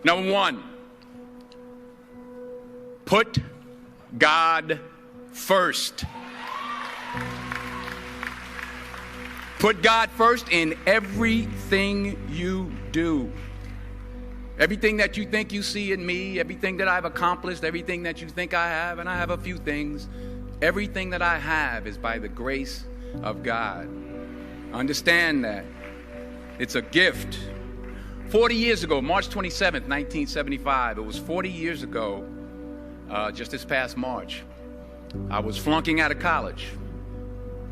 Number one, put God first. Put God first in everything you do. Everything that you think you see in me, everything that I've accomplished, everything that you think I have, and I have a few things, everything that I have is by the grace of God. Understand that. It's a gift. 40 years ago, March 27th, 1975, it was 40 years ago, just this past March, I was flunking out of college.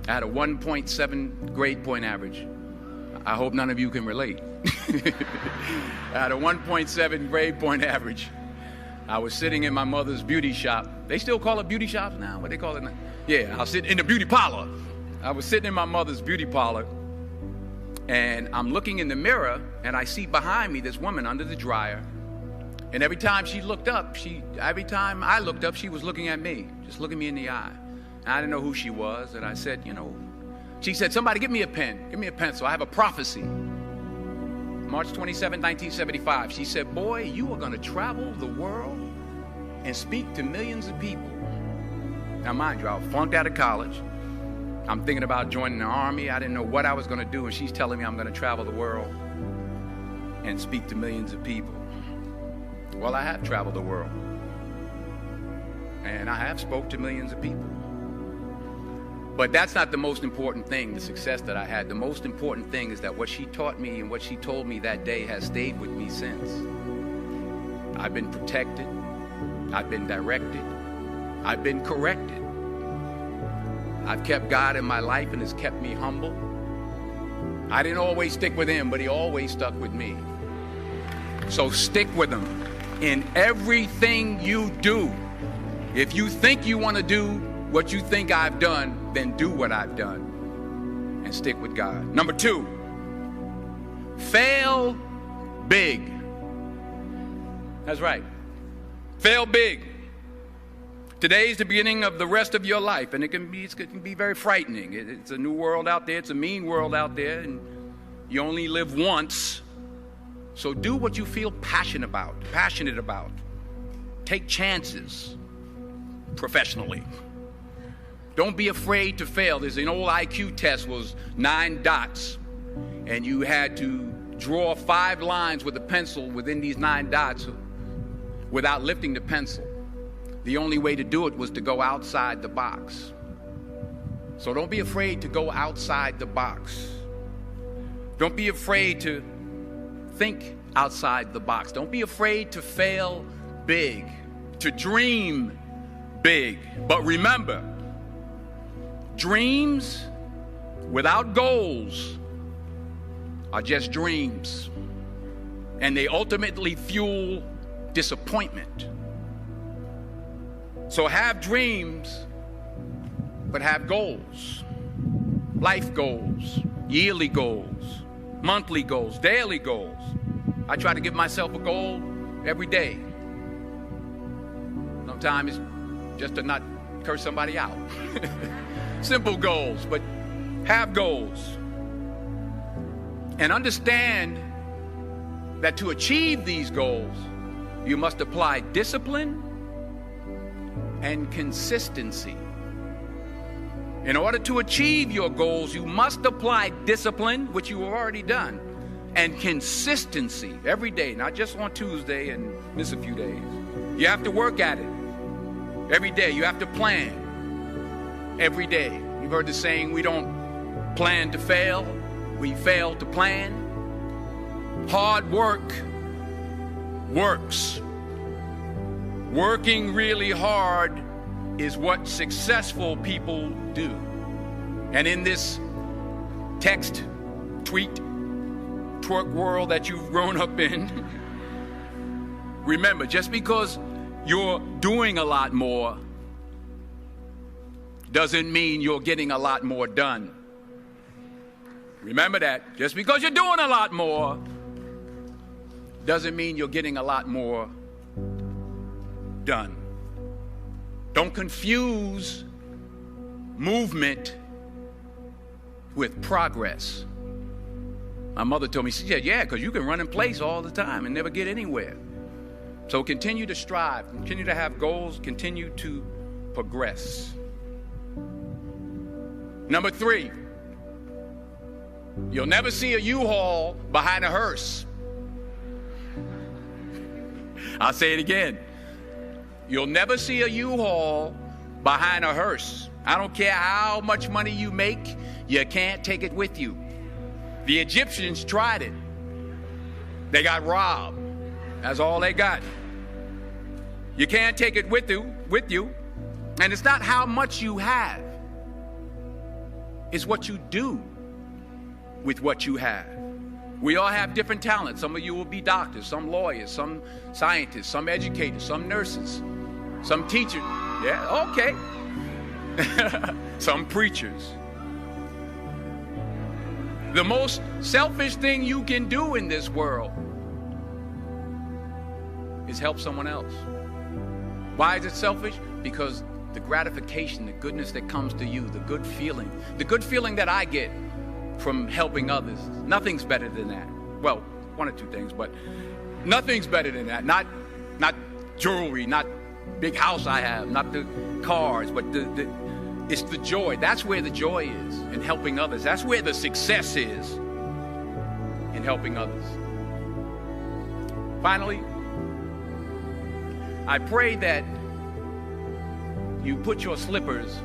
I had a 1.7 grade point average. I hope none of you can relate. I had a 1.7 grade point average. I was sitting in my mother's beauty shop. They still call it beauty shops now? What they call it now? Yeah, I was sitting in the beauty parlor. I was sitting in my mother's beauty parlor, and I'm looking in the mirror, and I see behind me this woman under the dryer. And every time she looked up, every time I looked up, she was looking at me, just looking me in the eye. And I didn't know who she was, and I said, she said, somebody give me a pen, give me a pencil. I have a prophecy. March 27, 1975. She said, boy, you are going to travel the world and speak to millions of people. Now, mind you, I was flunked out of college. I'm thinking about joining the army. I didn't know what I was going to do, and she's telling me I'm going to travel the world and speak to millions of people. Well, I have traveled the world, and I have spoke to millions of people. But that's not the most important thing, the success that I had. The most important thing is that what she taught me and what she told me that day has stayed with me since. I've been protected. I've been directed. I've been corrected. I've kept God in my life and has kept me humble. I didn't always stick with him, but he always stuck with me. So stick with him in everything you do. If you think you want to do what you think I've done, then do what I've done and stick with God. Number two, fail big. That's right. Fail big. Today's the beginning of the rest of your life, and it can be very frightening. It's a new world out there. It's a mean world out there, and you only live once. So do what you feel passionate about. Take chances professionally. Don't be afraid to fail. There's an old IQ test, was 9 dots, and you had to draw 5 lines with a pencil within these 9 dots without lifting the pencil. The only way to do it was to go outside the box. So don't be afraid to go outside the box. Don't be afraid to think outside the box. Don't be afraid to fail big, to dream big. But remember, dreams without goals are just dreams, and they ultimately fuel disappointment. So have dreams, but have goals. Life goals, yearly goals, monthly goals, daily goals. I try to give myself a goal every day. Sometimes it's just to not curse somebody out. Simple goals, but have goals. And understand that to achieve these goals, you must apply discipline and consistency. In order to achieve your goals, you must apply discipline, which you have already done, and consistency every day, not just on Tuesday and miss a few days. You have to work at it every day. You have to plan every day. You've heard the saying, we don't plan to fail, we fail to plan. Hard work works. Working really hard is what successful people do. And in this text, tweet, twerk world that you've grown up in, remember, just because you're doing a lot more doesn't mean you're getting a lot more done. Remember that. Just because you're doing a lot more doesn't mean you're getting a lot more done. Don't confuse movement with progress. My mother told me, she said, yeah, because you can run in place all the time and never get anywhere. So continue to strive, continue to have goals, continue to progress. Number 3, you'll never see a U-Haul behind a hearse. I'll say it again. You'll never see a U-Haul behind a hearse. I don't care how much money you make, you can't take it with you. The Egyptians tried it. They got robbed. That's all they got. You can't take it with you. And it's not how much you have. It's what you do with what you have. We all have different talents. Some of you will be doctors, some lawyers, some scientists, some educators, some nurses, some teachers. Yeah, okay. Some preachers. The most selfish thing you can do in this world is help someone else. Why is it selfish? Because the gratification, the goodness that comes to you, the good feeling that I get from helping others, nothing's better than that. Well, one or two things, but nothing's better than that. Not jewelry, not big house I have, not the cars, but it's the joy. That's where the joy is, in helping others. That's where the success is, in helping others. Finally, I pray that you put your slippers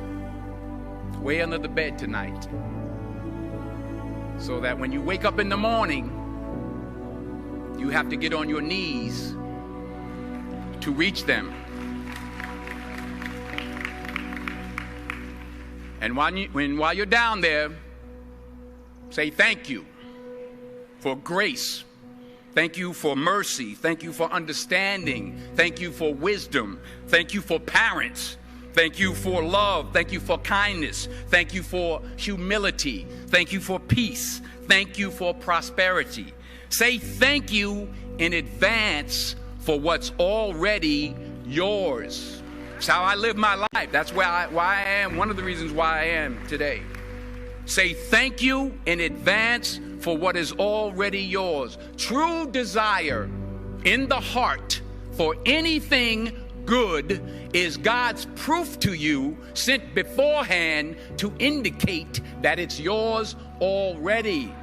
way under the bed tonight, so that when you wake up in the morning, you have to get on your knees to reach them. And while you're down there, say thank you for grace. Thank you for mercy. Thank you for understanding. Thank you for wisdom. Thank you for parents. Thank you for love. Thank you for kindness. Thank you for humility. Thank you for peace. Thank you for prosperity. Say thank you in advance for what's already yours. It's how I live my life. That's why I am, one of the reasons why I am today. Say thank you in advance for what is already yours. True desire in the heart for anything good is God's proof to you, sent beforehand to indicate that it's yours already.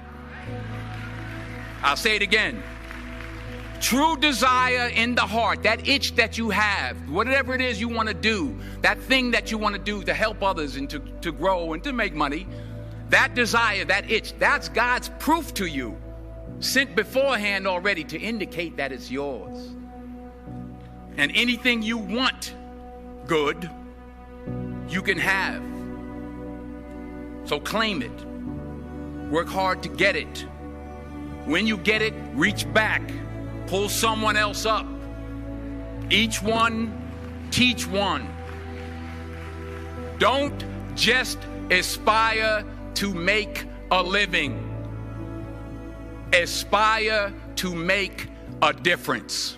I'll say it again. True desire in the heart, that itch that you have, whatever it is you want to do, that thing that you want to do to help others and to grow and to make money, that desire, that itch, that's God's proof to you, sent beforehand already to indicate that it's yours. And anything you want good, you can have. So claim it. Work hard to get it. When you get it, reach back. Pull someone else up. Each one, teach one. Don't just aspire to make a living. Aspire to make a difference.